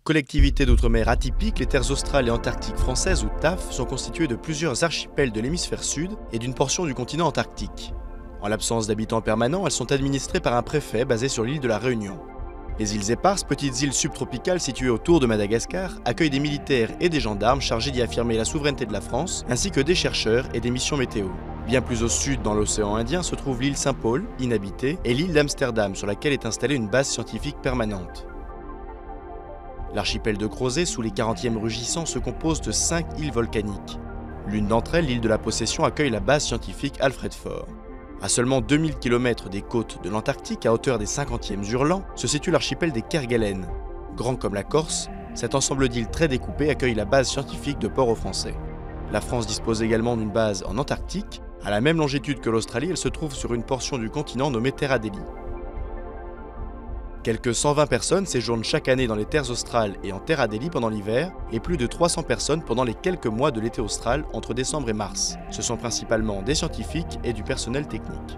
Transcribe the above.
Collectivités d'outre-mer atypiques, les terres australes et antarctiques françaises ou TAF sont constituées de plusieurs archipels de l'hémisphère sud et d'une portion du continent antarctique. En l'absence d'habitants permanents, elles sont administrées par un préfet basé sur l'île de la Réunion. Les îles éparses, petites îles subtropicales situées autour de Madagascar, accueillent des militaires et des gendarmes chargés d'y affirmer la souveraineté de la France, ainsi que des chercheurs et des missions météo. Bien plus au sud, dans l'océan Indien, se trouve l'île Saint-Paul, inhabitée, et l'île d'Amsterdam, sur laquelle est installée une base scientifique permanente. L'archipel de Crozet, sous les 40e rugissants, se compose de 5 îles volcaniques. L'une d'entre elles, l'île de la Possession, accueille la base scientifique Alfred Foer. À seulement 2000 km des côtes de l'Antarctique, à hauteur des 50e hurlants, se situe l'archipel des Kerguelen. Grand comme la Corse, cet ensemble d'îles très découpées accueille la base scientifique de Port-au-Français. La France dispose également d'une base en Antarctique. À la même longitude que l'Australie, elle se trouve sur une portion du continent nommée Terre Adélie. Quelques 120 personnes séjournent chaque année dans les terres australes et en Terre Adélie pendant l'hiver, et plus de 300 personnes pendant les quelques mois de l'été austral entre décembre et mars. Ce sont principalement des scientifiques et du personnel technique.